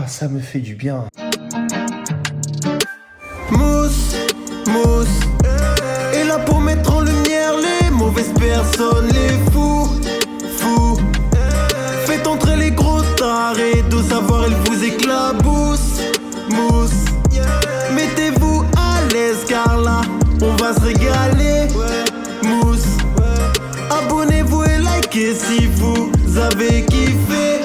Ah, ça me fait du bien. Mousse, mousse, est là pour mettre en lumière les mauvaises personnes, les fous, fous. Faites entrer les gros tarés, de savoir elle vous éclabousse, mousse. Mettez-vous à l'aise car là, on va se régaler, mousse. Abonnez-vous et likez si vous avez kiffé.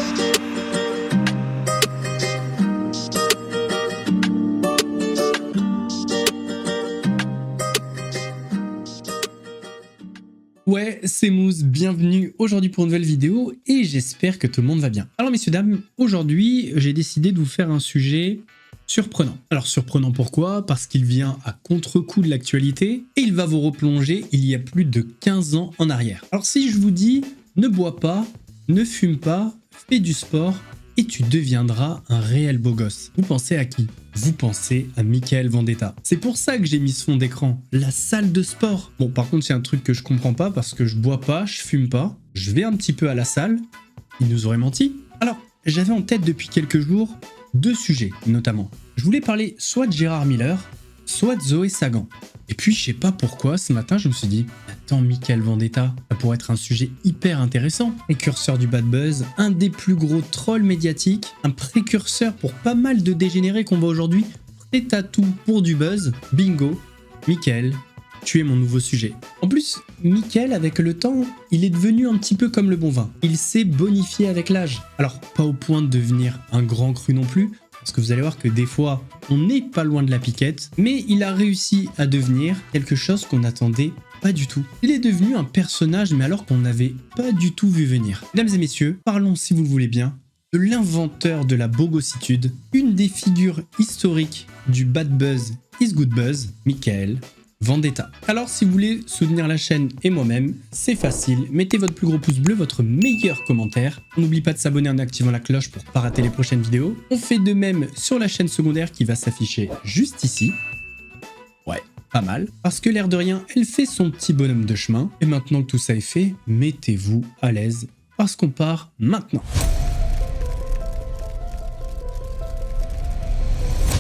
Ouais, c'est Mousse, bienvenue aujourd'hui pour une nouvelle vidéo et j'espère que tout le monde va bien. Alors messieurs, dames, aujourd'hui j'ai décidé de vous faire un sujet surprenant. Alors surprenant pourquoi? Parce qu'il vient à contre-coup de l'actualité et il va vous replonger il y a plus de 15 ans en arrière. Alors si je vous dis ne bois pas, ne fume pas, fais du sport et tu deviendras un réel beau gosse, vous pensez à qui? Vous pensez à Mickaël Vendetta. C'est pour ça que j'ai mis ce fond d'écran, la salle de sport. Bon, par contre, c'est un truc que je comprends pas parce que je bois pas, je fume pas. Je vais un petit peu à la salle. Il nous aurait menti. Alors, j'avais en tête depuis quelques jours deux sujets, notamment. Je voulais parler soit de Gérard Miller, soit de Zoé Sagan. Et puis, je sais pas pourquoi, ce matin, je me suis dit, attends, Mickaël Vendetta, ça pourrait être un sujet hyper intéressant. Précurseur du bad buzz, un des plus gros trolls médiatiques, un précurseur pour pas mal de dégénérés qu'on voit aujourd'hui, prêt à tout pour du buzz. Bingo, Mickaël, tu es mon nouveau sujet. En plus, Mickaël, avec le temps, il est devenu un petit peu comme le bon vin. Il s'est bonifié avec l'âge. Alors, pas au point de devenir un grand cru non plus, parce que vous allez voir que des fois, on n'est pas loin de la piquette, mais il a réussi à devenir quelque chose qu'on n'attendait pas du tout. Il est devenu un personnage, mais alors qu'on n'avait pas du tout vu venir. Mesdames et messieurs, parlons, si vous le voulez bien, de l'inventeur de la bogossitude, une des figures historiques du bad buzz is good buzz, Mickaël Vendetta. Alors si vous voulez soutenir la chaîne et moi-même, c'est facile, mettez votre plus gros pouce bleu, votre meilleur commentaire. On n'oublie pas de s'abonner en activant la cloche pour ne pas rater les prochaines vidéos. On fait de même sur la chaîne secondaire qui va s'afficher juste ici. Ouais, pas mal. Parce que l'air de rien, elle fait son petit bonhomme de chemin. Et maintenant que tout ça est fait, mettez-vous à l'aise parce qu'on part maintenant.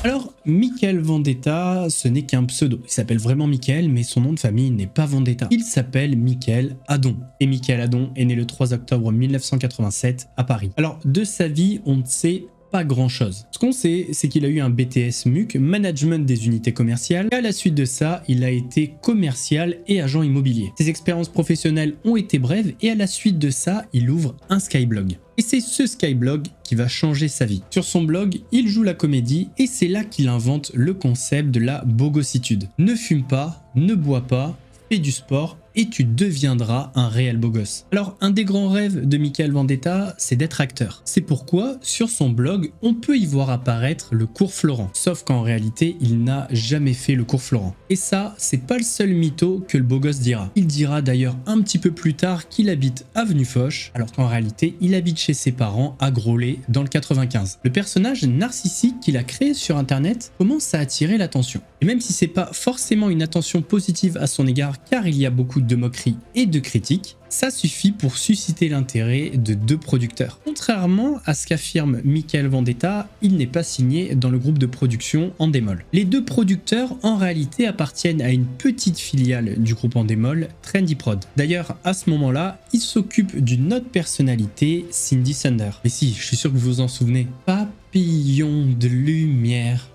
Alors, Mickaël Vendetta, ce n'est qu'un pseudo. Il s'appelle vraiment Mickaël, mais son nom de famille n'est pas Vendetta. Il s'appelle Mickaël Adon. Et Mickaël Adon est né le 3 octobre 1987 à Paris. Alors, de sa vie, on ne sait pas grand chose. Ce qu'on sait, c'est qu'il a eu un BTS MUC, Management des unités commerciales, et à la suite de ça, il a été commercial et agent immobilier. Ses expériences professionnelles ont été brèves, et à la suite de ça, il ouvre un Skyblog. Et c'est ce Skyblog qui va changer sa vie. Sur son blog, il joue la comédie et c'est là qu'il invente le concept de la bogossitude. Ne fume pas, ne bois pas, fais du sport et tu deviendras un réel beau gosse. Alors, un des grands rêves de Mickaël Vendetta, c'est d'être acteur. C'est pourquoi, sur son blog, on peut y voir apparaître le cours Florent. Sauf qu'en réalité, il n'a jamais fait le cours Florent. Et ça, c'est pas le seul mytho que le beau gosse dira. Il dira d'ailleurs un petit peu plus tard qu'il habite avenue Foch, alors qu'en réalité, il habite chez ses parents à Groslay, dans le 95. Le personnage narcissique qu'il a créé sur internet commence à attirer l'attention. Et même si c'est pas forcément une attention positive à son égard, car il y a beaucoup de moqueries et de critiques, ça suffit pour susciter l'intérêt de deux producteurs. Contrairement à ce qu'affirme Mickaël Vendetta, il n'est pas signé dans le groupe de production Endemol. Les deux producteurs en réalité appartiennent à une petite filiale du groupe Endemol, Trendy Prod. D'ailleurs, à ce moment-là, il s'occupe d'une autre personnalité, Cindy Sander. Mais si, je suis sûr que vous vous en souvenez. Papillon de lumière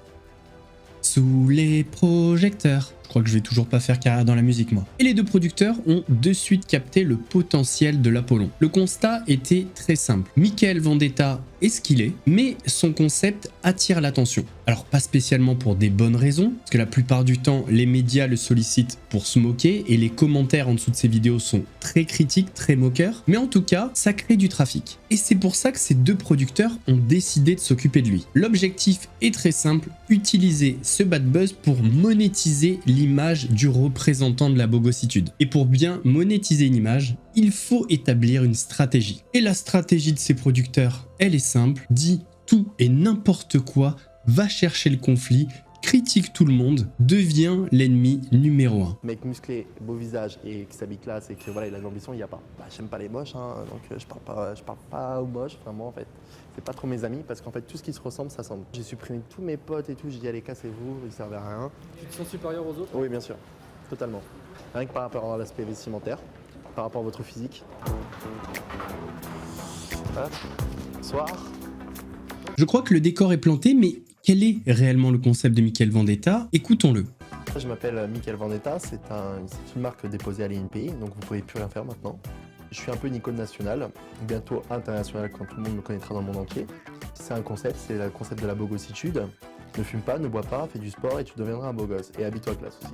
sous les projecteurs. Je crois que je vais toujours pas faire carrière dans la musique, moi. Et les deux producteurs ont de suite capté le potentiel de l'Apollon. Le constat était très simple. Mickaël Vendetta est ce qu'il est, mais son concept attire l'attention. Alors pas spécialement pour des bonnes raisons, parce que la plupart du temps, les médias le sollicitent pour se moquer, et les commentaires en dessous de ses vidéos sont très critiques, très moqueurs, mais en tout cas, ça crée du trafic. Et c'est pour ça que ces deux producteurs ont décidé de s'occuper de lui. L'objectif est très simple, utiliser ce bad buzz pour monétiser l'image du représentant de la bogossitude. Et pour bien monétiser une image, il faut établir une stratégie. Et la stratégie de ces producteurs, elle est simple, dit tout et n'importe quoi, va chercher le conflit critique tout le monde, devient l'ennemi numéro 1. Mec musclé, beau visage et qui s'habille classe et que voilà, il a de l'ambition, il n'y a pas. Bah, j'aime pas les moches, hein, donc je parle pas aux moches, vraiment en fait. C'est pas trop mes amis parce qu'en fait tout ce qui se ressemble, ça semble. J'ai supprimé tous mes potes et tout, j'ai dit allez cassez-vous, ils servaient à rien. Tu te sens supérieur aux autres? Oui bien sûr, totalement. Rien que par rapport à l'aspect vestimentaire, par rapport à votre physique. Hop, soir. Je crois que le décor est planté, mais quel est réellement le concept de Michael Vendetta? Écoutons-le. Je m'appelle Michael Vendetta, c'est une marque déposée à l'INPI, donc vous pouvez plus rien faire maintenant. Je suis un peu une icône nationale, bientôt internationale quand tout le monde me connaîtra dans le monde entier. C'est un concept, c'est le concept de la bogossitude. Ne fume pas, ne bois pas, fais du sport et tu deviendras un beau gosse. Et habille-toi à classe aussi.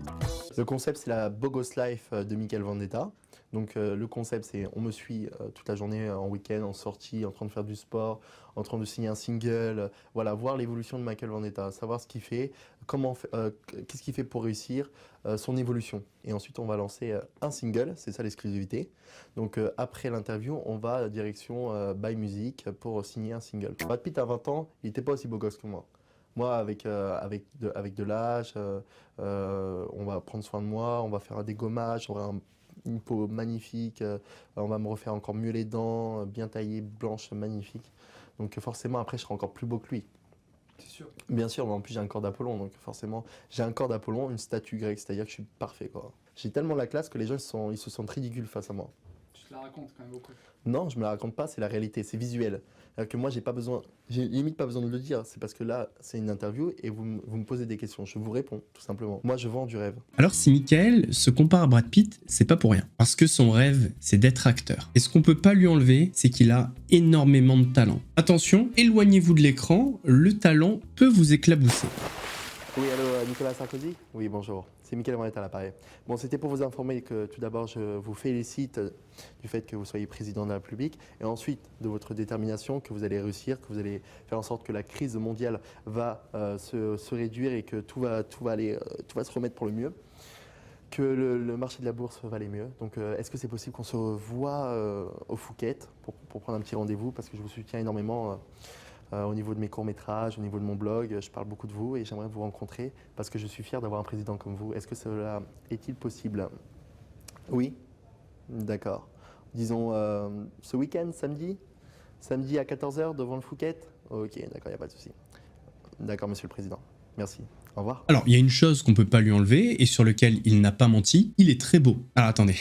Le concept, c'est la Bogos Life de Michael Vendetta. Donc le concept, c'est on me suit toute la journée en week-end, en sortie, en train de faire du sport, en train de signer un single. Voilà, voir l'évolution de Michael Vendetta, savoir ce qu'il fait, qu'est-ce qu'il fait pour réussir, son évolution. Et ensuite, on va lancer un single, c'est ça l'exclusivité. Donc après l'interview, on va direction By Music pour signer un single. Brad Pitt à 20 ans, il n'était pas aussi beau gosse que moi. Moi, avec de l'âge, on va prendre soin de moi, on va faire un dégommage, on aura une peau magnifique, on va me refaire encore mieux les dents, bien taillées, blanches, magnifiques. Donc forcément, après, je serai encore plus beau que lui. C'est sûr. Bien sûr, mais en plus, j'ai un corps d'Apollon, donc forcément, j'ai un corps d'Apollon, une statue grecque, c'est-à-dire que je suis parfait, quoi. J'ai tellement la classe que les gens, ils se sentent ridicules face à moi. Tu te la racontes quand même beaucoup. Non, je me la raconte pas, c'est la réalité, c'est visuel. Alors que moi, j'ai limite pas besoin de le dire. C'est parce que là, c'est une interview et vous me posez des questions. Je vous réponds, tout simplement. Moi, je vends du rêve. Alors si Michael se compare à Brad Pitt, c'est pas pour rien. Parce que son rêve, c'est d'être acteur. Et ce qu'on peut pas lui enlever, c'est qu'il a énormément de talent. Attention, éloignez-vous de l'écran, le talent peut vous éclabousser. Oui, allô, Nicolas Sarkozy? Oui, bonjour. C'est Michael Vendetta à l'appareil. Bon, c'était pour vous informer que tout d'abord, je vous félicite du fait que vous soyez président de la République et ensuite de votre détermination, que vous allez réussir, que vous allez faire en sorte que la crise mondiale va se réduire et que tout va se remettre pour le mieux, que le marché de la bourse va aller mieux. Donc, est-ce que c'est possible qu'on se voit au Phuket pour prendre un petit rendez-vous parce que je vous soutiens énormément au niveau de mes courts-métrages, au niveau de mon blog, je parle beaucoup de vous et j'aimerais vous rencontrer parce que je suis fier d'avoir un président comme vous. Est-ce que cela est-il possible? Oui? D'accord. Disons ce week-end, samedi à 14h devant le Phuket? Ok, d'accord, il n'y a pas de souci. D'accord, monsieur le président. Merci. Au revoir. Alors, il y a une chose qu'on peut pas lui enlever et sur lequel il n'a pas menti, il est très beau. Alors attendez,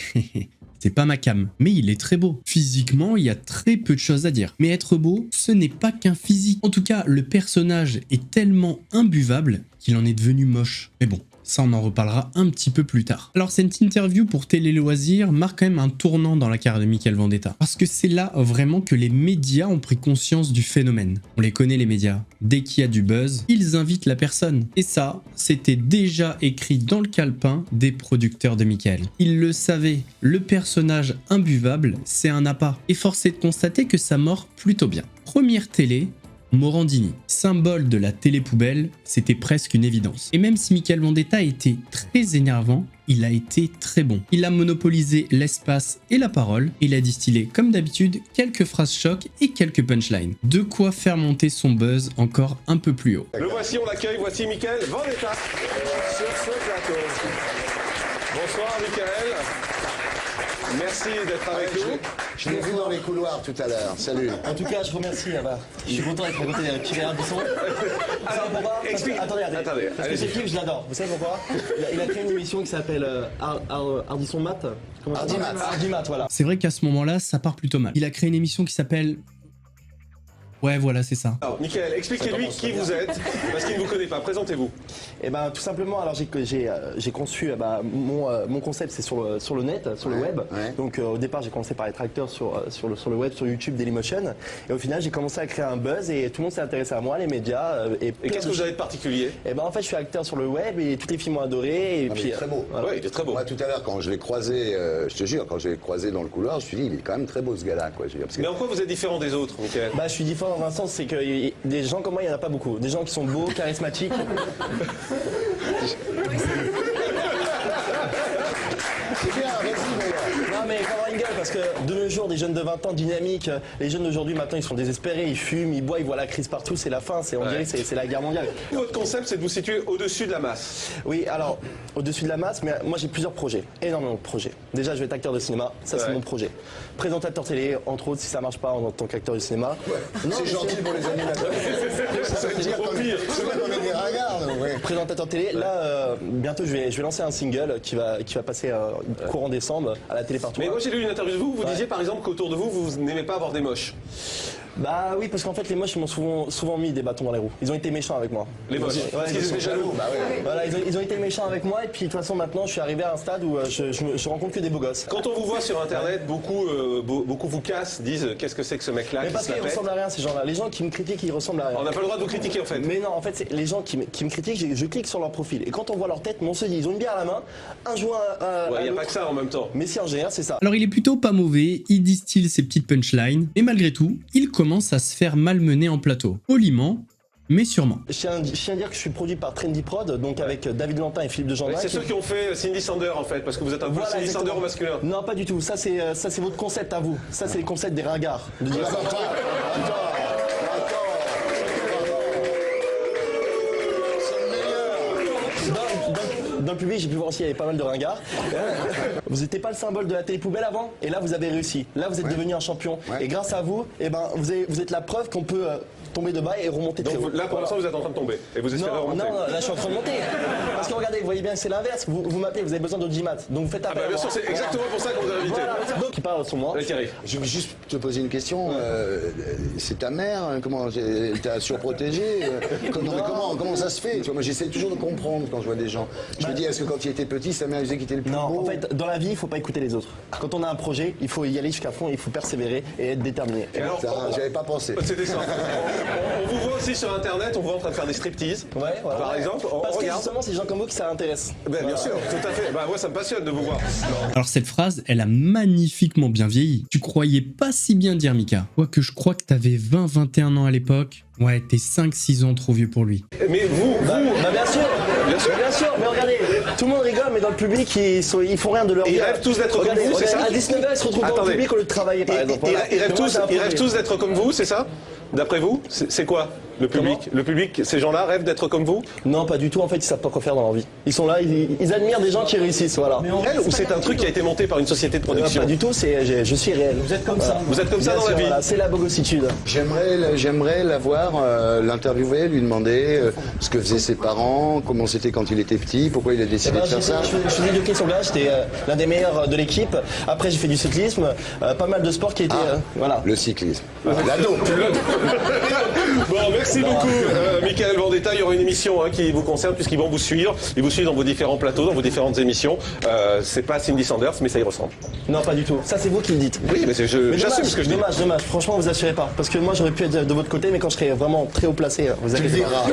c'est pas ma cam, mais il est très beau. Physiquement, il y a très peu de choses à dire. Mais être beau, ce n'est pas qu'un physique. En tout cas, le personnage est tellement imbuvable qu'il en est devenu moche. Mais bon, ça on en reparlera un petit peu plus tard. Alors cette interview pour Télé Loisirs marque quand même un tournant dans la carrière de Michael Vendetta. Parce que c'est là vraiment que les médias ont pris conscience du phénomène. On les connaît les médias. Dès qu'il y a du buzz, ils invitent la personne. Et ça, c'était déjà écrit dans le calepin des producteurs de Michael. Ils le savaient, le personnage imbuvable, c'est un appât. Et force est de constater que ça mord plutôt bien. Première télé, Morandini, symbole de la télé-poubelle, c'était presque une évidence. Et même si Michael Vendetta était très énervant, il a été très bon. Il a monopolisé l'espace et la parole, il a distillé comme d'habitude quelques phrases chocs et quelques punchlines. De quoi faire monter son buzz encore un peu plus haut. Le voici, on l'accueille, voici Michael Vendetta sur ce plateau. Bonsoir Michael. Merci d'être avec nous. Je l'ai vu dans les couloirs tout à l'heure. Salut. En tout cas, je remercie. Je suis content d'être à côté de Pierre Ardisson. Vous savez pourquoi? Explique. Attendez. Parce que ce clip, je l'adore. Vous savez pourquoi? Il a créé une émission qui s'appelle Ardisson Mat. Ardimat, voilà. C'est vrai qu'à ce moment-là, ça part plutôt mal. Il a créé une émission qui s'appelle... Ouais, voilà, c'est ça. Alors, Michael, expliquez-lui qui vous êtes, parce qu'il ne vous connaît pas. Présentez-vous. Et ben, tout simplement, alors j'ai conçu mon concept, c'est sur le net, sur le web. Ouais. Donc au départ, j'ai commencé par être acteur sur le web, sur YouTube, Dailymotion. Et au final, j'ai commencé à créer un buzz et tout le monde s'est intéressé à moi, les médias. Et qu'est-ce que vous avez de particulier? Et ben, en fait, je suis acteur sur le web et toutes les filles m'ont adoré. Et Ah, puis, il est très beau. voilà. Oui, il est très beau. Moi, tout à l'heure, quand je l'ai croisé, je te jure, quand je l'ai croisé dans le couloir, je me suis dit, il est quand même très beau ce gars-là, quoi. Je veux dire, parce que... Mais en quoi vous êtes différent des autres, Michael? Bah, je suis différent dans un sens, c'est que des gens comme moi, il n'y en a pas beaucoup. Des gens qui sont beaux, charismatiques. C'est bien, vas-y, mais... Non mais il faut avoir une gueule parce que de nos jours, des jeunes de 20 ans dynamiques, les jeunes d'aujourd'hui maintenant ils sont désespérés, ils fument, ils boivent, ils voient la crise partout, c'est la fin, on dirait que c'est la guerre mondiale. Votre concept, c'est de vous situer au-dessus de la masse. Oui, alors au-dessus de la masse, mais moi j'ai plusieurs projets, énormément de projets. Déjà je vais être acteur de cinéma, ça c'est mon projet. Présentateur télé, entre autres si ça marche pas en tant qu'acteur de cinéma. C'est gentil pour les animateurs. Ça veut dire qu'on est des ringards, ouais. Présentateur télé, là bientôt je vais lancer un single qui va passer courant décembre à la télé partout. Mais moi j'ai lu une interview de vous, vous disiez par exemple qu'autour de vous, vous n'aimez pas avoir des moches. Bah oui, parce qu'en fait les moches ils m'ont souvent mis des bâtons dans les roues. Ils ont été méchants avec moi. Les moches, parce qu'ils étaient jaloux. Bah ouais. Voilà, ils ont été méchants avec moi et puis de toute façon maintenant je suis arrivé à un stade où je rencontre que des beaux gosses. Quand on vous voit sur internet, beaucoup vous cassent, disent qu'est-ce que c'est que ce mec-là Mais qui parce se la qu'ils pète. ressemblent à rien ces gens-là. Les gens qui me critiquent ils ressemblent à rien. On n'a pas le droit de vous critiquer en fait. Mais non, en fait, c'est les gens qui me critiquent, je clique sur leur profil. Et quand on voit leur tête, on se dit, ils ont une bière à la main, un joint à Il n'y a l'autre. pas que ça en même temps. Mais si en général, c'est ça. Alors il est plutôt pas mauvais, il distille ses petites punchlines, et malgré tout, il commence à se faire malmener en plateau. Poliment, mais sûrement. Je tiens à dire que je suis produit par Trendy Prod, donc avec David Lantin et Philippe de Gendrin. C'est ceux qui ont fait Cindy Sander en fait, parce que vous êtes un peu Voilà, Cindy exactement. Sander au masculin. Non, pas du tout. Ça, c'est votre concept à vous. Ça, c'est les concepts des ringards. De dire ça. Dans le public, j'ai pu voir aussi, il y avait pas mal de ringards. Vous n'étiez pas le symbole de la télé poubelle avant, et là, vous avez réussi. Là, vous êtes devenu un champion. Et grâce à vous, eh ben, vous êtes la preuve qu'on peut tomber de bas et remonter très haut. Donc là pour l'instant vous êtes en train de tomber et vous espérez Non, remonter. non, là je suis en train de monter. Parce que regardez, vous voyez bien, c'est l'inverse. Vous m'appelez, vous avez besoin d'audimat. Donc vous faites Ah appel bah à bien moi. sûr, c'est exactement pour ça qu'on vous a invité. Voilà. Donc qui parle sur moi. Allez Thierry. Je veux juste te poser une question. C'est ta mère, hein, comment elle t'a surprotégé comment ça se fait? Tu vois, moi j'essaie toujours de comprendre quand je vois des gens. Je me dis, est-ce que quand il était petit, sa mère disait qu'il était le plus Non, beau? en fait, dans la vie, il faut pas écouter les autres. Quand on a un projet, il faut y aller jusqu'à fond, il faut persévérer et être déterminé. Et alors, Ça, j'avais pas pensé. c'était ça. On vous voit aussi sur internet, on vous voit en train de faire des striptease. Ouais, voilà. Par exemple, on Parce que regarde. justement, c'est des gens comme vous qui ça intéresse. Ben, bien sûr, tout à fait. Bah moi ça me passionne de vous voir. Alors cette phrase, elle a magnifiquement bien vieilli. Tu croyais pas si bien dire Mika. Quoique je crois que t'avais 20-21 ans à l'époque. Ouais, t'es 5-6 ans trop vieux pour lui. Mais vous, Bah bien sûr, bien sûr, mais regardez, tout le monde rigole, mais dans le public, ils font rien de leur vie. Ils rêvent tous d'être comme Regardez, vous, c'est ça? À 19h, ils se retrouvent dans Attendez. le public au lieu de travailler, par exemple. Voilà. Ils rêvent Mais moi, j'ai un tous projet. d'être comme vous, c'est ça? D'après vous, c'est quoi le public? Le public, ces gens-là rêvent d'être comme vous? Non, pas du tout, en fait, ils savent pas quoi faire dans leur vie. Ils sont là, ils admirent des gens qui réussissent, voilà. Réel ou c'est un truc qui a été monté par une société de production? Pas du tout, je suis réel. Vous êtes comme ça. Vous êtes comme ça Bien dans la sûr, vie? voilà, c'est la bogossitude. J'aimerais la voir, l'interviewer, lui demander ce que faisaient ses parents, comment c'était quand il était petit, pourquoi il a décidé de faire ça. Je faisais du hockey sur glace, j'étais l'un des meilleurs de l'équipe. Après, j'ai fait du cyclisme, pas mal de sports qui étaient... voilà. Le cyclisme. L'ado. Bon, merci beaucoup, Michael Vendetta. Il y aura une émission qui vous concerne puisqu'ils vont vous suivre. Ils vous suivent dans vos différents plateaux, dans vos différentes émissions. C'est pas Cindy Sanders, mais ça y ressemble. Non, pas du tout. Ça, c'est vous qui le dites. Oui, mais j'assume dommage, ce que je dis. dommage. Franchement, vous assurez pas. Parce que moi, j'aurais pu être de votre côté, mais quand je serai vraiment très haut placé, vous inquiétez pas.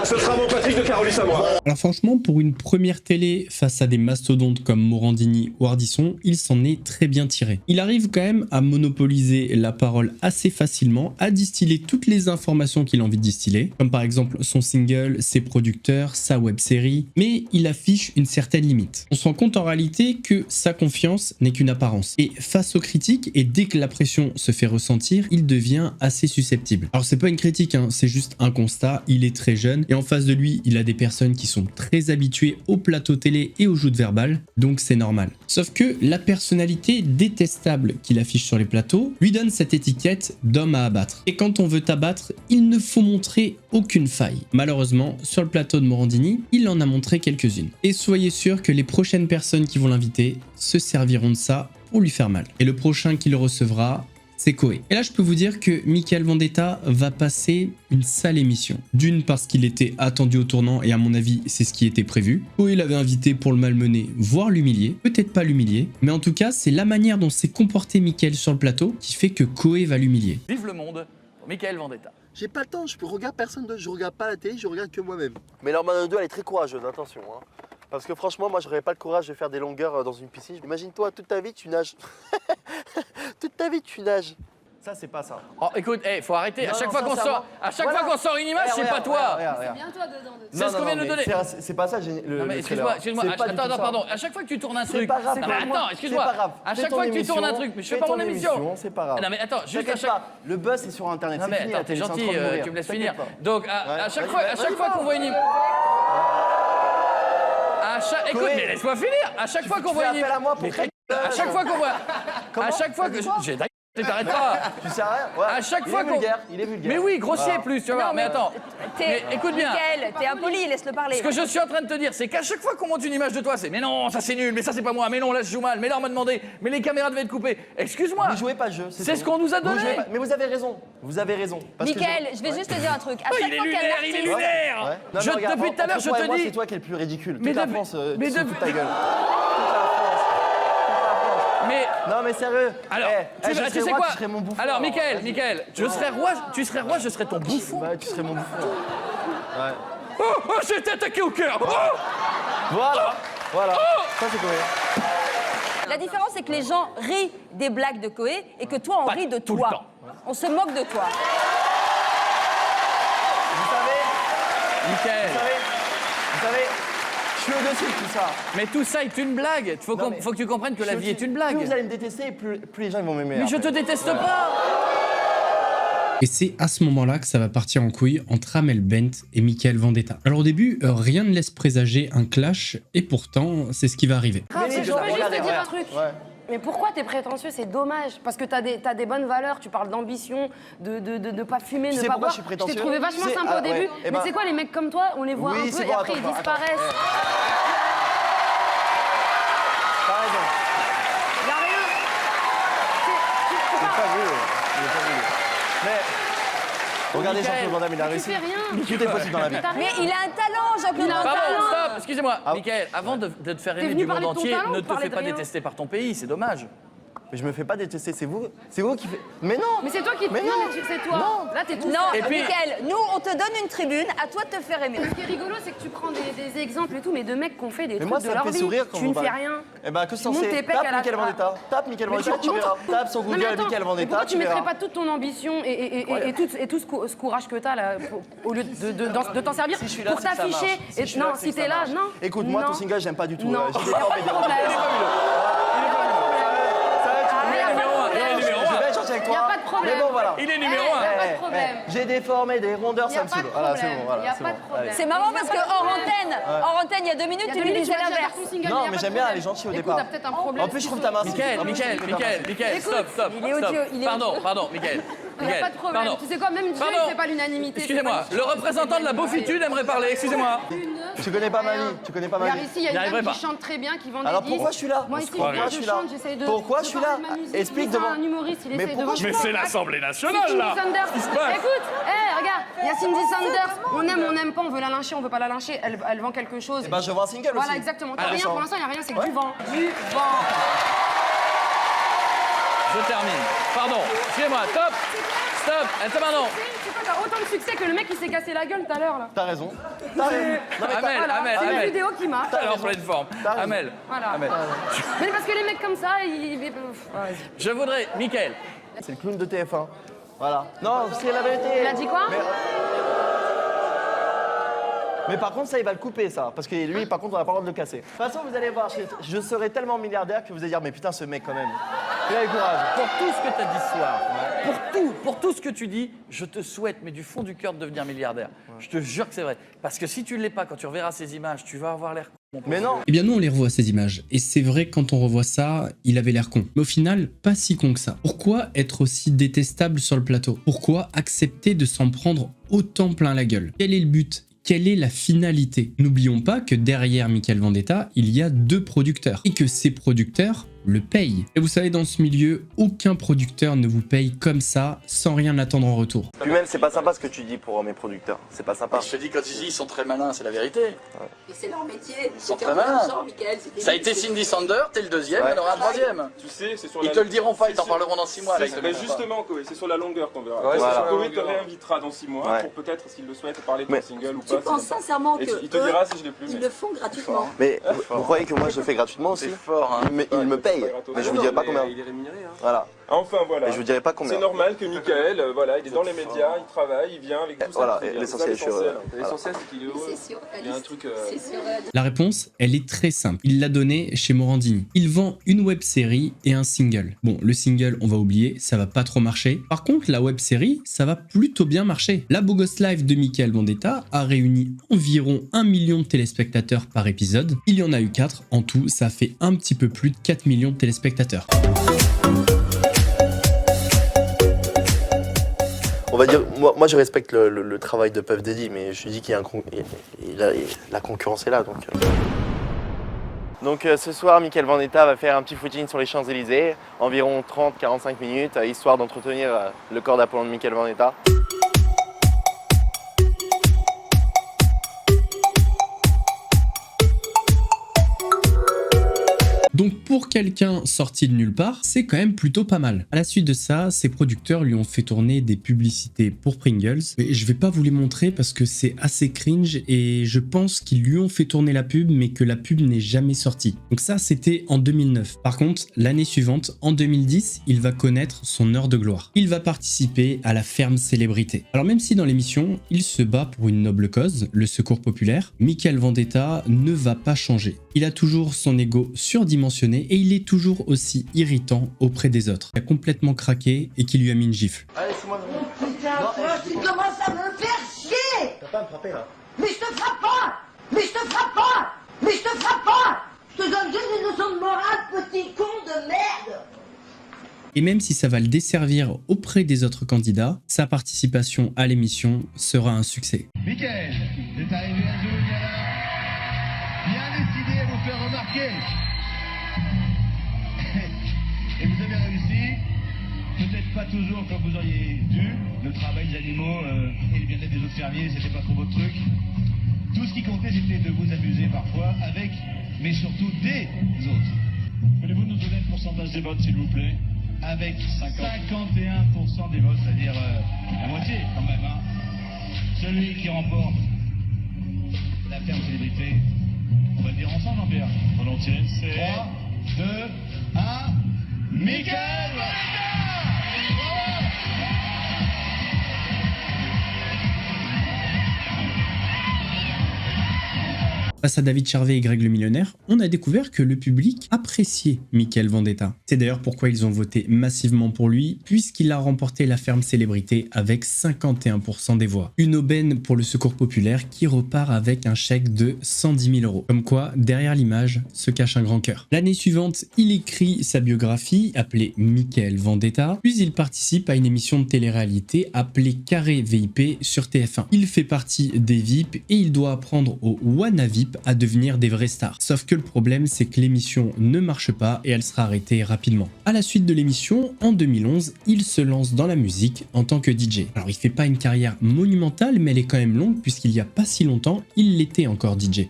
Ce sera mon Patrick de Carolis à moi. Alors franchement, pour une première télé face à des mastodontes comme Morandini ou Ardisson, il s'en est très bien tiré. Il arrive quand même à monopoliser la parole assez facilement, à distiller toutes les informations qu'il a envie de distiller, comme par exemple son single, ses producteurs, sa web-série, mais il affiche une certaine limite. On se rend compte en réalité que sa confiance n'est qu'une apparence. Et face aux critiques, et dès que la pression se fait ressentir, il devient assez susceptible. Alors c'est pas une critique, c'est juste un constat, il est très jeune, et en face de lui, il a des personnes qui sont très habituées au plateau télé et aux joutes verbales, donc c'est normal. Sauf que la personnalité détestable qu'il affiche sur les plateaux lui donne cette étiquette d'homme à abattre. Et quand on veut abattre, il ne faut montrer aucune faille. Malheureusement, sur le plateau de Morandini, il en a montré quelques-unes. Et soyez sûr que les prochaines personnes qui vont l'inviter se serviront de ça pour lui faire mal. Et le prochain qui le recevra, c'est Koé. Et là, je peux vous dire que Michael Vendetta va passer une sale émission. D'une, parce qu'il était attendu au tournant, et à mon avis, c'est ce qui était prévu. Koé l'avait invité pour le malmener, voire l'humilier. Peut-être pas l'humilier, mais en tout cas, c'est la manière dont s'est comporté Michael sur le plateau qui fait que Koé va l'humilier. Vive le monde, Michael Vendetta. J'ai pas le temps, je regarde personne d'autre, je regarde pas la télé, je regarde que moi-même. Mais leur Mano 2, elle est très courageuse, attention. Parce que franchement, moi, j'aurais pas le courage de faire des longueurs dans une piscine. Imagine-toi, toute ta vie, tu nages. Toute ta vie, tu nages. Ça, c'est pas ça. Oh, écoute, faut arrêter. Non, à chaque non, fois qu'on sincèrement. sort, Voilà. qu'on sort une image, c'est Regarde, pas toi. regarde. C'est bien toi dedans. C'est ce qu'on vient de mais donner. C'est pas ça, j'ai le. Non mais le excuse-moi, trailer. excuse-moi. C'est pas du Attends, tout ça. pardon. À chaque fois que tu tournes un C'est truc. pas grave. Non mais attends, excuse-moi. C'est pas grave. À Fais chaque ton fois que tu émission, tournes un truc, mais je fais fais pas ton mon émission. C'est pas grave. Non mais attends, juste à T'inquiète chaque. pas, le buzz c'est sur internet. Non C'est mais fini, attends, t'es la télé, c'est en gentil, train de mourir. tu me laisses T'inquiète finir. pas. Donc à chaque fois, qu'on voit une image. Écoute, mais laisse-moi finir. À chaque fois qu'on voit une appel à moi pour image. ta À chaque fois qu'on voit. À chaque fois que. J'ai t'arrêtes pas. Tu sais rien. Ouais. À chaque fois Il est vulgaire. Il est vulgaire. Mais oui, grossier plus, tu vois. Mais attends. Mais écoute bien. Mickaël, t'es impoli, laisse-le parler. Ce que je suis en train de te dire, c'est qu'à chaque fois qu'on monte une image de toi, c'est mais non, ça c'est nul, mais ça c'est pas moi, mais non, là je joue mal, mais là on m'a demandé, mais les caméras devaient être coupées. Excuse-moi. Vous jouez pas le jeu. C'est ce qu'on nous a donné. Mais vous avez raison. Vous avez raison. Mickaël, je vais juste te dire un truc. À chaque Il est fois qu'un lunaire, artiste... il est lunaire. Ouais. Non, Je, mais regarde, depuis tout à l'heure, entre je toi et te moi, dis. c'est toi qui es le plus ridicule. Mais Toute la depuis- France mais se fout depuis- de ta gueule. Toute la France. Mais Non mais sérieux. alors, je tu serais sais roi, quoi tu serais mon bouffon. Alors, Vas-y. Mickaël, tu serais roi, je serais ton bouffon. Ouais, tu serais mon bouffon. Ouais. Oh, j'ai été attaqué au cœur. Oh, Voilà. Voilà. Oh. Ça c'est Koé. La différence, c'est que les gens rient des blagues de Koé et que toi, on Pas rit de tout le toi. temps. On se moque de toi. Vous Mickaël. savez, je suis au-dessus de tout ça. Mais tout ça est une blague. Faut que tu comprennes que la vie est une blague. Plus vous allez me détester, plus les gens ils vont m'aimer. Mais je te déteste pas. Et c'est à ce moment-là que ça va partir en couille entre Amel Bent et Mickaël Vendetta. Alors au début, rien ne laisse présager un clash, et pourtant, c'est ce qui va arriver. Mais les Je gens, peux juste regardez, te dire un regarde. truc. Ouais. Mais pourquoi t'es prétentieux? C'est dommage. Parce que t'as des bonnes valeurs. Tu parles d'ambition, de ne pas fumer, Tu ne sais pas pourquoi boire. je suis prétentieux? t'ai trouvé vachement C'est- sympa au ah, ouais. début. Eh Mais ben- c'est quoi, les mecs comme toi, on les voit Oui, un peu c'est et bon, après attends, ils disparaissent. T'as raison. Y'a rien. Il est pas vu. Il est pas vu. Mais regardez Mickaël, Jean-Claude Van Damme, il a Tu réussi. fais rien. Tout est possible dans la vie. Mais il a un talent, Jean-Claude Van Pardon, Damme. stop, excusez-moi. Ah. Mickaël, avant de te faire aimer venu du monde parler de ton entier, talent ne ou te parler fais de pas rien détester par ton pays, c'est dommage. Mais je me fais pas détester, c'est vous qui fait. Mais non. Mais c'est toi qui... Mais non, non. mais c'est toi. Non. Là, t'es tout Non, seul. Et puis- Mickaël, nous, on te donne une tribune, à toi de te faire aimer. Ce qui est rigolo, c'est que tu prends des exemples et tout, mais de mecs qui ont fait des Mais trucs moi de ça me leur fait vie. sourire quand Tu vous ne fais parlez. rien. Eh ben que Tu montes censé. tes pecs Tape à la Mickaël fin. Vendetta. Tape Mickaël Mais Vendetta, tu verras. Tape sur Non, mais Google attends, Mickaël mais Vendetta, pourquoi tu tu mettrais verras. pas toute ton ambition et tout ce courage que t'as là, au lieu de t'en servir Si je suis là, pour c'est que ça t'afficher marche. Si je suis là, non, c'est si que ça t'es là, marche. non. Écoute, moi, Non. ton single, j'aime pas du tout. Non. J'ai des formes et des problème. Je vais échanger avec toi. Y a pas de problème. Mais bon, voilà. Il est numéro Y a 1. pas de problème. J'ai des formes et des rondeurs, Y ça a me pas saoule. de Voilà, c'est problème. bon. Voilà, Y a c'est pas bon. de problème. C'est marrant parce qu'en antenne, il y a 2 minutes, tu lui disais l'inverse. Non, mais j'aime bien, elle est gentille au Écoute, départ. t'as peut-être un problème. En plus, je trouve ta main. Mickaël, stop, il est audio, il est pardon, Mickaël. Il n'y a pas de problème. Pardon. Tu sais quoi, même Dieu, Pardon. il fait pas l'unanimité. Excusez-moi, le représentant de la beaufitude aimerait parler, excusez-moi. Tu connais pas ma vie. Tu connais pas ma Regarde vie. ici, il y a J'y une arriverai dame pas. qui chante très bien, qui vend des Alors disques. pourquoi je suis là? Moi ici, Pourquoi je je suis là? chante, j'essaye de... Pourquoi je suis là? Explique devant. un humoriste, il Mais essaie de pourquoi vendre. je suis Mais c'est l'Assemblée nationale, Cindy là. Sanders. Qu'est-ce qui se passe Écoute, regarde, il y a Cindy Sanders. On aime pas, on veut la lyncher, on veut pas la lyncher. Elle vend quelque chose. Eh ben, je vends un single aussi. Voilà, exactement. T'as Alors, rien, ça. pour l'instant, il n'y a rien, c'est que Ouais. du vent. Du vent. Je termine. Pardon, excusez-moi, stop. Attends, pardon. Tu vois, t'as autant de succès que le mec qui s'est cassé la gueule tout à l'heure, là. T'as raison. T'as raison. Non, mais t'as- Amel, Voilà, c'est une Amel. vidéo qui marche. Elle est en pleine forme. raison. Amel. Voilà. Amel. Mais parce que les mecs comme ça, ils... Je voudrais, Mickaël. C'est le clown de TF1. Voilà. Non, c'est la vérité. Il a dit quoi? Mais par contre, ça, il va le couper, ça. Parce que lui, par contre, on n'a pas le droit de le casser. De toute façon, vous allez voir, je serai tellement milliardaire que vous allez dire, mais putain, ce mec, quand même. Il a le courage. Pour tout ce que tu as dit ce soir, pour tout ce que tu dis, je te souhaite, mais du fond du cœur, de devenir milliardaire. Je te jure que c'est vrai. Parce que si tu ne l'es pas, quand tu reverras ces images, tu vas avoir l'air con. mon pauvre. Mais non. Eh bien nous on les revoit ces images, et c'est vrai que quand on revoit ça, il avait l'air con. Mais au final, pas si con que ça. Pourquoi être aussi détestable sur le plateau? Pourquoi accepter de s'en prendre autant plein la gueule? Quel est le but? Quelle est la finalité? N'oublions pas que derrière Mickaël Vendetta, il y a 2 producteurs, et que ces producteurs le payent. Et vous savez, dans ce milieu, aucun producteur ne vous paye comme ça, sans rien attendre en retour. Puis même, c'est pas sympa ce que tu dis pour mes producteurs. C'est pas sympa. Je te dis, quand ils disent ils sont très malins, c'est la vérité. Mais c'est leur métier. Ils sont très malins. Ça a été Cindy Sanders, t'es le deuxième, il y en aura un troisième. Tu sais, c'est sur Ils la... te le diront pas, ils t'en parleront dans 6 mois. là, ils te le Mais diront pas. justement, Koé, c'est sur la longueur qu'on verra. Ouais, voilà. Koé te réinvitera dans 6 mois Ouais. pour peut-être, s'il le souhaite, parler de Mais- ton single ou Tu pas. penses sincèrement Et il te dira si je l'ai plus. qu'ils le font gratuitement? Mais vous croyez que moi, je le fais gratuitement aussi? C'est fort, hein. Mais il me paye. paye, gratos. mais je Non, vous non, dirai pas mais combien. il est rémunéré. Hein. Voilà. Enfin voilà. Et je vous dirai pas combien. C'est normal que Michael, voilà, il est dans les médias, il travaille, il vient avec tout ça. Voilà, c'est bien. l'essentiel, C'est ça, l'essentiel. voilà. L'essentiel, c'est qu'il est heureux. Il y a un truc. La réponse, elle est très simple. Il l'a donnée chez Morandini. Il vend une web série et un single. Bon, le single, on va oublier, ça va pas trop marcher. Par contre, la web série, ça va plutôt bien marcher. La Bogos Life de Michael Vendetta a réuni environ 1 million de téléspectateurs par épisode. Il y en a eu 4. En tout, ça fait un petit peu plus de 4 millions de téléspectateurs. On va dire, moi je respecte le travail de Puff Daddy, mais je lui dis qu'il y a la concurrence est là. Donc ce soir, Michael Vendetta va faire un petit footing sur les Champs-Élysées, environ 30-45 minutes, histoire d'entretenir le corps d'Apollon de Michael Vendetta. Donc pour quelqu'un sorti de nulle part, c'est quand même plutôt pas mal. À la suite de ça, ses producteurs lui ont fait tourner des publicités pour Pringles. Mais je vais pas vous les montrer parce que c'est assez cringe et je pense qu'ils lui ont fait tourner la pub mais que la pub n'est jamais sortie. Donc ça, c'était en 2009. Par contre, l'année suivante, en 2010, il va connaître son heure de gloire. Il va participer à la ferme célébrité. Alors même si dans l'émission, il se bat pour une noble cause, le secours populaire, Michael Vendetta ne va pas changer. Il a toujours son ego surdimensionné et il est toujours aussi irritant auprès des autres. Il a complètement craqué et qui lui a mis une gifle. Allez, c'est moi. Tu commences à me faire chier! T'as pas à me frapper là. Mais je te frappe pas! Mais je te frappe pas! Mais je te frappe pas! Je te donne juste des notions de morale, petit con de merde! Et même si ça va le desservir auprès des autres candidats, sa participation à l'émission sera un succès. Michael, c'est arrivé à Zouliana. Bien décidé à vous faire remarquer. Et vous avez réussi, peut-être pas toujours comme vous auriez dû. Le travail des animaux et le bien-être des autres fermiers, c'était pas trop votre truc. Tout ce qui comptait, c'était de vous amuser parfois avec, mais surtout des autres. Voulez-vous nous donner le pourcentage des votes, s'il vous plaît? Avec 51% des votes, c'est-à-dire la moitié quand même. Hein. Celui qui remporte la ferme célébrité, on va le dire ensemble, Jean-Pierre. Volontiers. 3, 2, 1, Michael Face à David Charvet et Greg le Millionnaire, on a découvert que le public appréciait Michael Vendetta. C'est d'ailleurs pourquoi ils ont voté massivement pour lui, puisqu'il a remporté la ferme célébrité avec 51% des voix. Une aubaine pour le secours populaire qui repart avec un chèque de 110 000 €. Comme quoi, derrière l'image se cache un grand cœur. L'année suivante, il écrit sa biographie appelée Michael Vendetta, puis il participe à une émission de télé-réalité appelée Carré VIP sur TF1. Il fait partie des VIP et il doit apprendre au Wanna VIP à devenir des vrais stars. Sauf que le problème, c'est que l'émission ne marche pas et elle sera arrêtée rapidement. À la suite de l'émission, en 2011, il se lance dans la musique en tant que DJ. Alors il fait pas une carrière monumentale, mais elle est quand même longue puisqu'il y a pas si longtemps, il l'était encore DJ.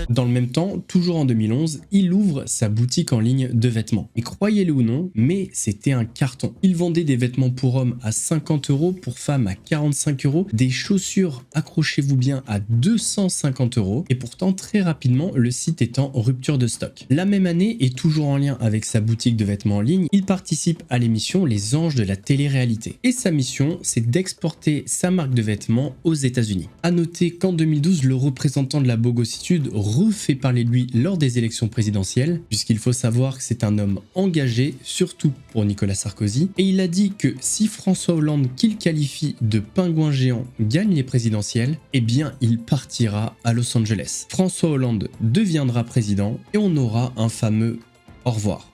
Dans le même temps, toujours en 2011, il ouvre sa boutique en ligne de vêtements. Et croyez-le ou non, mais c'était un carton. Il vendait des vêtements pour hommes à 50 €, pour femmes à 45 €, des chaussures, accrochez-vous bien, à 250 €, et pourtant très rapidement, le site est en rupture de stock. La même année, et toujours en lien avec sa boutique de vêtements en ligne, il participe à l'émission Les Anges de la télé-réalité. Et sa mission, c'est d'exporter sa marque de vêtements aux États-Unis. À noter qu'en 2012, le représentant de la bogossitude refait parler de lui lors des élections présidentielles, puisqu'il faut savoir que c'est un homme engagé, surtout pour Nicolas Sarkozy, et il a dit que si François Hollande, qu'il qualifie de pingouin géant, gagne les présidentielles, eh bien il partira à Los Angeles. François Hollande deviendra président et on aura un fameux au revoir.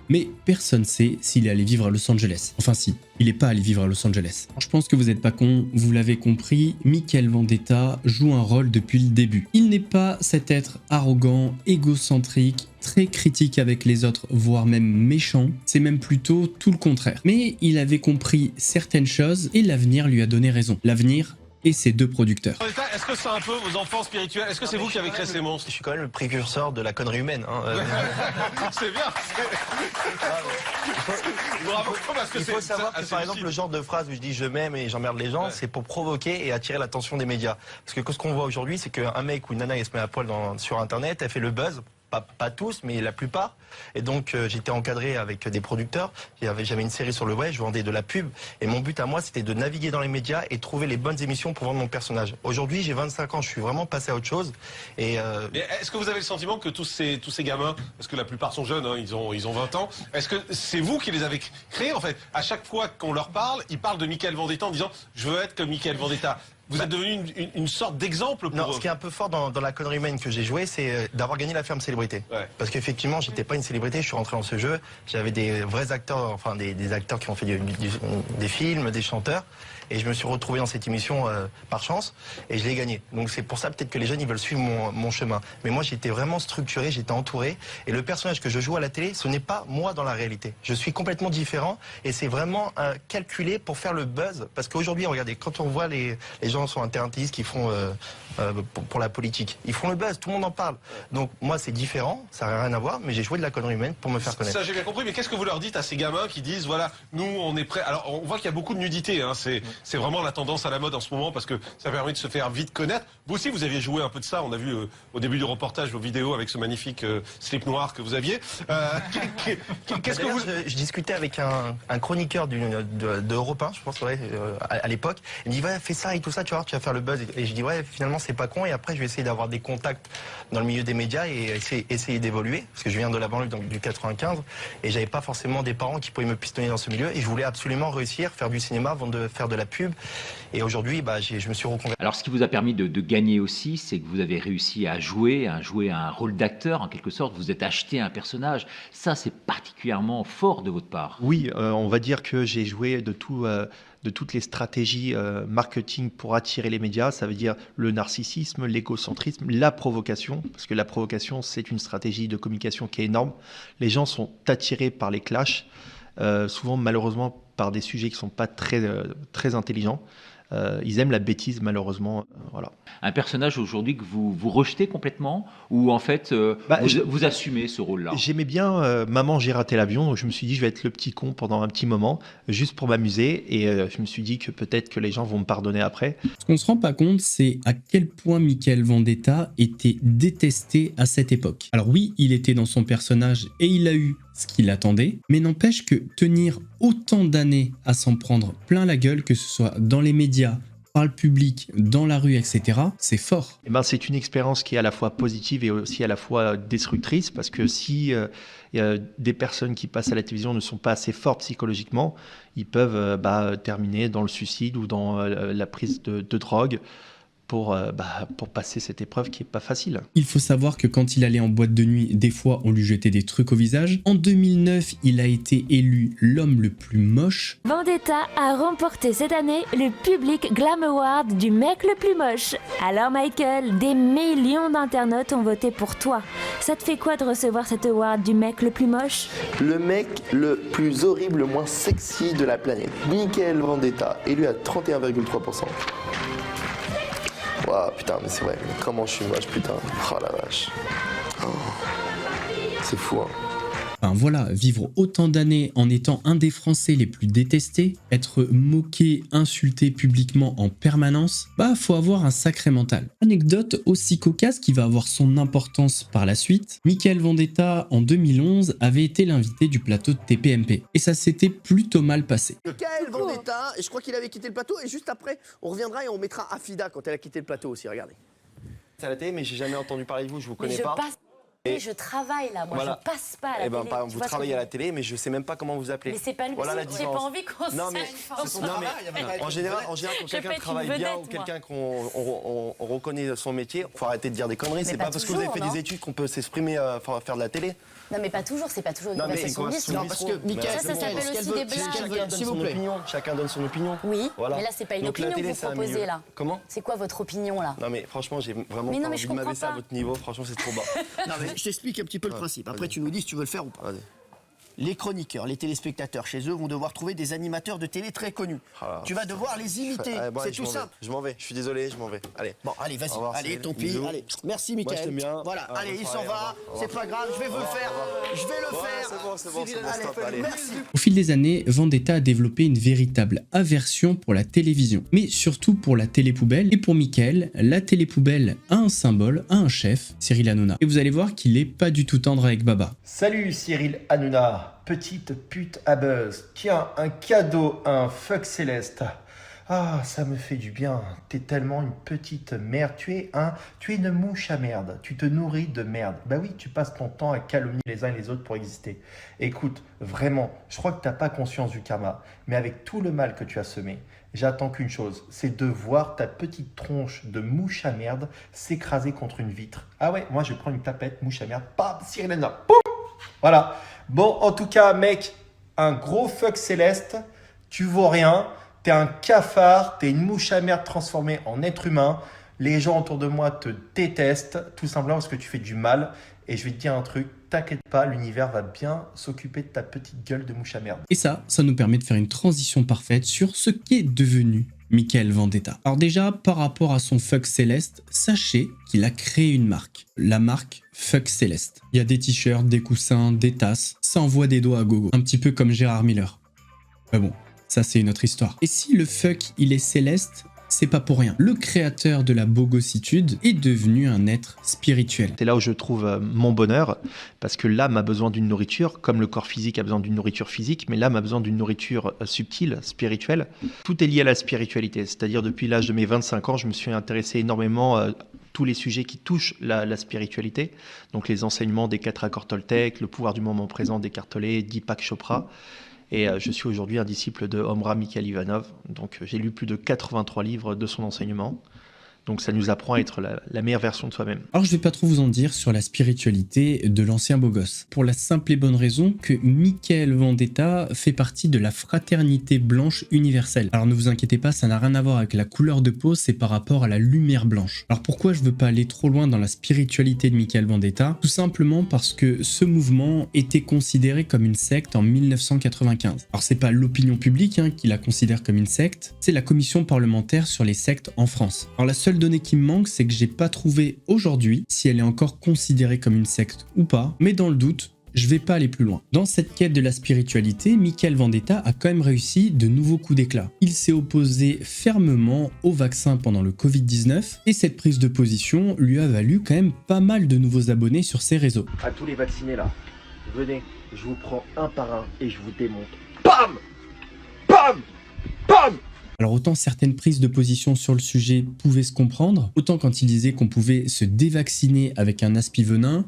Mais personne sait s'il est allé vivre à Los Angeles. Enfin si, il n'est pas allé vivre à Los Angeles. Je pense que vous n'êtes pas con, vous l'avez compris, Michael Vendetta joue un rôle depuis le début. Il n'est pas cet être arrogant, égocentrique, très critique avec les autres, voire même méchant. C'est même plutôt tout le contraire. Mais il avait compris certaines choses et l'avenir lui a donné raison. L'avenir, et ses 2 producteurs. Est-ce que c'est un peu vos enfants spirituels? Est-ce que c'est vous qui avez créé ces monstres? Je suis quand même le précurseur de la connerie humaine. C'est bien. Bravo, parce que Il faut savoir que, par exemple, le genre de phrase où je dis je m'aime et j'emmerde les gens, c'est pour provoquer et attirer l'attention des médias. Parce que ce qu'on voit aujourd'hui, c'est qu'un mec ou une nana, elle se met à poil sur Internet, elle fait le buzz. Pas tous, mais la plupart. Et donc, j'étais encadré avec des producteurs. J'avais une série sur le web, je vendais de la pub. Et mon but à moi, c'était de naviguer dans les médias et trouver les bonnes émissions pour vendre mon personnage. Aujourd'hui, j'ai 25 ans, je suis vraiment passé à autre chose. Et est-ce que vous avez le sentiment que tous ces gamins, parce que la plupart sont jeunes, hein, ils ont 20 ans, est-ce que c'est vous qui les avez créés en fait? À chaque fois qu'on leur parle, ils parlent de Mickaël Vendetta en disant « je veux être comme Mickaël Vendetta ». Vous êtes devenu une sorte d'exemple pour... Non, ce qui est un peu fort dans la connerie humaine que j'ai joué, c'est d'avoir gagné la ferme célébrité. Ouais. Parce qu'effectivement, j'étais pas une célébrité, je suis rentré dans ce jeu, j'avais des vrais acteurs, enfin des acteurs qui ont fait des films, des chanteurs, et je me suis retrouvé dans cette émission par chance, et je l'ai gagné. Donc c'est pour ça peut-être que les jeunes, ils veulent suivre mon chemin. Mais moi, j'étais vraiment structuré, j'étais entouré, et le personnage que je joue à la télé, ce n'est pas moi dans la réalité. Je suis complètement différent, et c'est vraiment calculé pour faire le buzz. Parce qu'aujourd'hui, regardez, quand on voit les gens sur Internet qui font pour la politique, ils font le buzz, tout le monde en parle. Donc moi, c'est différent, ça n'a rien à voir, mais j'ai joué de la connerie humaine pour me faire connaître. Ça, j'ai bien compris, mais qu'est-ce que vous leur dites à ces gamins qui disent, voilà, nous, on est prêts. Alors, on voit qu'il y a beaucoup de nudité, hein, c'est vraiment la tendance à la mode en ce moment, parce que ça permet de se faire vite connaître. Vous aussi, vous aviez joué un peu de ça, on a vu au début du reportage vos vidéos avec ce magnifique slip noir que vous aviez. Qu'est-ce que vous... Je discutais avec un chroniqueur d'Europe 1, je pense, ouais, à l'époque. Il me dit, ouais, fais ça et tout ça, tu vois, tu vas faire le buzz. Et je dis, ouais, finalement, c'est pas con. Et après, je vais essayer d'avoir des contacts dans le milieu des médias et essayer d'évoluer. Parce que je viens de la banlieue, donc du 95. Et j'avais pas forcément des parents qui pouvaient me pistonner dans ce milieu. Et je voulais absolument réussir, faire du cinéma, faire de la pub. Et aujourd'hui, bah, je me suis reconverti. Alors, ce qui vous a permis de gagner aussi, c'est que vous avez réussi à jouer un rôle d'acteur, en quelque sorte. Vous êtes acheté un personnage. Ça, c'est particulièrement fort de votre part. Oui, on va dire que j'ai joué de toutes les stratégies marketing pour attirer les médias. Ça veut dire le narcissisme, l'égocentrisme, la provocation. Parce que la provocation, c'est une stratégie de communication qui est énorme. Les gens sont attirés par les clashs, souvent malheureusement par des sujets qui ne sont pas très intelligents. Ils aiment la bêtise, malheureusement. Voilà. Un personnage aujourd'hui que vous rejetez complètement, ou en fait vous assumez ce rôle-là? J'aimais bien Maman, j'ai raté l'avion, donc je me suis dit je vais être le petit con pendant un petit moment, juste pour m'amuser, et je me suis dit que peut-être que les gens vont me pardonner après. Ce qu'on ne se rend pas compte, c'est à quel point Mickaël Vendetta était détesté à cette époque. Alors oui, il était dans son personnage et il a eu ce qu'il attendait, mais n'empêche que tenir autant d'années à s'en prendre plein la gueule, que ce soit dans les médias, par le public, dans la rue, etc., c'est fort. Eh ben, c'est une expérience qui est à la fois positive et aussi à la fois destructrice, parce que si des personnes qui passent à la télévision ne sont pas assez fortes psychologiquement, ils peuvent terminer dans le suicide ou dans la prise de drogue, pour passer cette épreuve qui est pas facile. Il faut savoir que quand il allait en boîte de nuit, des fois on lui jetait des trucs au visage. En 2009, il a été élu l'homme le plus moche. Vendetta a remporté cette année le Public Glam Award du mec le plus moche. Alors Michael, des millions d'internautes ont voté pour toi. Ça te fait quoi de recevoir cet award du mec le plus moche? Le mec le plus horrible, le moins sexy de la planète. Mickaël Vendetta, élu à 31,3%. Waouh, putain, mais c'est vrai, mais comment je suis moche, putain. Oh la vache. Oh. C'est fou, hein. Enfin voilà, vivre autant d'années en étant un des Français les plus détestés, être moqué, insulté publiquement en permanence, faut avoir un sacré mental. Anecdote aussi cocasse qui va avoir son importance par la suite, Mickaël Vendetta en 2011 avait été l'invité du plateau de TPMP et ça s'était plutôt mal passé. Mickaël Vendetta, et je crois qu'il avait quitté le plateau, et juste après, on reviendra et on mettra Afida quand elle a quitté le plateau aussi, regardez. C'est à la télé, mais j'ai jamais entendu parler de vous, je vous connais pas. Et je travaille là, moi voilà. Je passe pas à la télé. Vous travaillez à la télé, mais je sais même pas comment vous appelez. Mais c'est pas une question, j'ai pas envie qu'on se en général, quand quelqu'un travaille bien ou quelqu'un qu'on reconnaît son métier, faut arrêter de dire des conneries. C'est pas parce que vous avez fait des études qu'on peut s'exprimer, faire de la télé. Non mais pas toujours, c'est pas toujours une conversation libre. Non parce que Mickaël, ça s'appelle aussi des blagues. Chacun donne son opinion. Oui, mais là c'est pas une opinion que vous proposez là. Comment? C'est quoi votre opinion là? Non mais franchement, j'ai vraiment pas envie de m'abaisser à votre niveau, franchement c'est trop bas. Non mais je t'explique un petit peu le principe, après tu nous dis si tu veux le faire ou pas. les chroniqueurs, les téléspectateurs chez eux vont devoir trouver des animateurs de télé très connus. Tu vas devoir les imiter, c'est tout simple. Je m'en vais, je suis désolé, je m'en vais. Allez. Bon, allez, vas-y, revoir, allez, Cyril. tant pis, Bisous. allez. Merci, Moi, je Mickaël. t'aime bien. Voilà, Ah, allez, bonne il s'en soirée, au va, revoir. c'est pas grave, je vais vous le faire. Je vais le faire. C'est bon, c'est bon, Cyril, c'est bon, stop, allez, allez. merci. Au fil des années, Vendetta a développé une véritable aversion pour la télévision, mais surtout pour la télé-poubelle. Et pour Mickaël, la télé-poubelle a un symbole, a un chef, Cyril Hanouna. Et vous allez voir qu'il est pas du tout tendre avec Baba. Salut Cyril Hanouna, petite pute à buzz. Tiens, un cadeau, un fuck céleste. Ah, ça me fait du bien. T'es tellement une petite merde. Tu es une mouche à merde. Tu te nourris de merde. Bah oui, tu passes ton temps à calomnier les uns et les autres pour exister. Écoute, vraiment, je crois que t'as pas conscience du karma. Mais avec tout le mal que tu as semé, j'attends qu'une chose, c'est de voir ta petite tronche de mouche à merde s'écraser contre une vitre. Ah ouais, moi je prends une tapette, mouche à merde, bam, Cyril Hanouna, boum. Voilà. Bon, en tout cas, mec, un gros fuck céleste, tu vaux rien. T'es un cafard, t'es une mouche à merde transformée en être humain. Les gens autour de moi te détestent, tout simplement parce que tu fais du mal. Et je vais te dire un truc, t'inquiète pas, l'univers va bien s'occuper de ta petite gueule de mouche à merde. Et ça nous permet de faire une transition parfaite sur ce qu'est devenu Mickaël Vendetta. Alors déjà, par rapport à son fuck céleste, sachez qu'il a créé une marque. La marque Fuck Céleste. Il y a des t-shirts, des coussins, des tasses. Ça envoie des doigts à gogo. Un petit peu comme Gérard Miller. Mais bon, ça c'est une autre histoire. Et si le fuck il est céleste, c'est pas pour rien. Le créateur de la bogossitude est devenu un être spirituel. C'est là où je trouve mon bonheur, parce que l'âme a besoin d'une nourriture, comme le corps physique a besoin d'une nourriture physique, mais l'âme a besoin d'une nourriture subtile, spirituelle. Tout est lié à la spiritualité, c'est-à-dire depuis l'âge de mes 25 ans, je me suis intéressé énormément à tous les sujets qui touchent la spiritualité, donc les enseignements des 4 accords Toltec, le pouvoir du moment présent d'Eckhart Tolle, Deepak Chopra. Et je suis aujourd'hui un disciple de Omraam Mikhaël-Ivanov. Donc j'ai lu plus de 83 livres de son enseignement. Donc ça nous apprend à être la meilleure version de soi-même. Alors je vais pas trop vous en dire sur la spiritualité de l'ancien beau gosse. Pour la simple et bonne raison que Mickaël Vendetta fait partie de la fraternité blanche universelle. Alors ne vous inquiétez pas, ça n'a rien à voir avec la couleur de peau, c'est par rapport à la lumière blanche. Alors pourquoi je veux pas aller trop loin dans la spiritualité de Mickaël Vendetta? Tout simplement parce que ce mouvement était considéré comme une secte en 1995. Alors c'est pas l'opinion publique qui la considère comme une secte, c'est la commission parlementaire sur les sectes en France. Alors la seule donnée qui me manque, c'est que j'ai pas trouvé aujourd'hui si elle est encore considérée comme une secte ou pas, mais dans le doute, je vais pas aller plus loin. Dans cette quête de la spiritualité, Mickaël Vendetta a quand même réussi de nouveaux coups d'éclat. Il s'est opposé fermement au vaccin pendant le Covid-19 et cette prise de position lui a valu quand même pas mal de nouveaux abonnés sur ses réseaux. À tous les vaccinés là, venez, je vous prends un par un et je vous démonte. Bam Bam Bam Alors autant certaines prises de position sur le sujet pouvaient se comprendre, autant quand il disait qu'on pouvait se dévacciner avec un aspi-venin,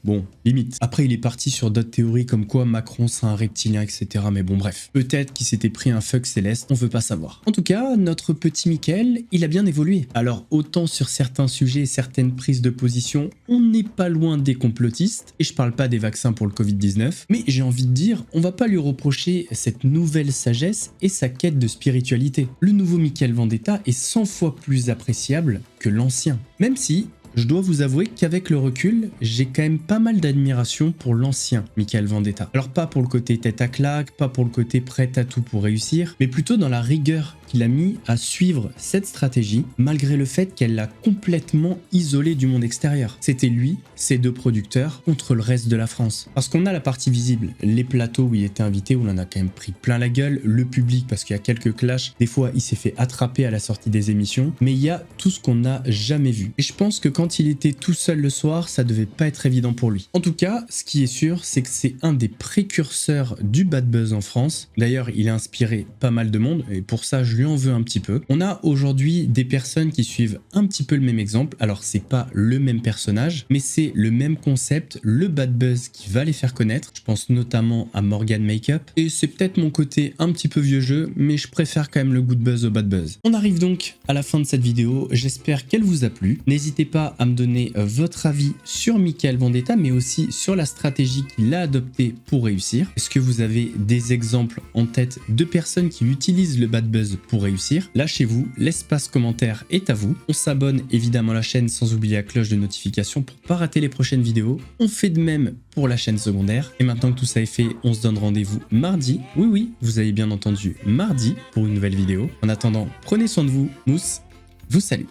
bon, limite. Après, il est parti sur d'autres théories comme quoi Macron c'est un reptilien, etc. Mais bon, bref. Peut-être qu'il s'était pris un fuck céleste, on veut pas savoir. En tout cas, notre petit Mickaël, il a bien évolué. Alors, autant sur certains sujets et certaines prises de position, on n'est pas loin des complotistes, et je parle pas des vaccins pour le Covid-19, mais j'ai envie de dire, on va pas lui reprocher cette nouvelle sagesse et sa quête de spiritualité. Le nouveau Mickaël Vendetta est 100 fois plus appréciable que l'ancien. Même si, je dois vous avouer qu'avec le recul, j'ai quand même pas mal d'admiration pour l'ancien Mickaël Vendetta. Alors pas pour le côté tête à claque, pas pour le côté prêt à tout pour réussir, mais plutôt dans la rigueur qu'il a mis à suivre cette stratégie, malgré le fait qu'elle l'a complètement isolé du monde extérieur. C'était lui, ses 2 producteurs, contre le reste de la France. Parce qu'on a la partie visible, les plateaux où il était invité, où on en a quand même pris plein la gueule, le public, parce qu'il y a quelques clashs, des fois il s'est fait attraper à la sortie des émissions, mais il y a tout ce qu'on n'a jamais vu. Et je pense que quand il était tout seul le soir, ça devait pas être évident pour lui. En tout cas, ce qui est sûr, c'est que c'est un des précurseurs du bad buzz en France. D'ailleurs, il a inspiré pas mal de monde, et pour ça, je lui en veux un petit peu. On a aujourd'hui des personnes qui suivent un petit peu le même exemple. Alors, c'est pas le même personnage, mais c'est le même concept, le bad buzz qui va les faire connaître. Je pense notamment à Morgan Makeup, et c'est peut-être mon côté un petit peu vieux jeu, mais je préfère quand même le good buzz au bad buzz. On arrive donc à la fin de cette vidéo, j'espère qu'elle vous a plu. N'hésitez pas pas à me donner votre avis sur Michael Vendetta, mais aussi sur la stratégie qu'il a adoptée pour réussir. Est-ce que vous avez des exemples en tête de personnes qui utilisent le bad buzz pour réussir? Lâchez-vous, l'espace commentaire est à vous. On s'abonne évidemment à la chaîne sans oublier la cloche de notification pour pas rater les prochaines vidéos. On fait de même pour la chaîne secondaire. Et maintenant que tout ça est fait, on se donne rendez-vous mardi. Oui, vous avez bien entendu, mardi pour une nouvelle vidéo. En attendant, prenez soin de vous. Mousse vous salue.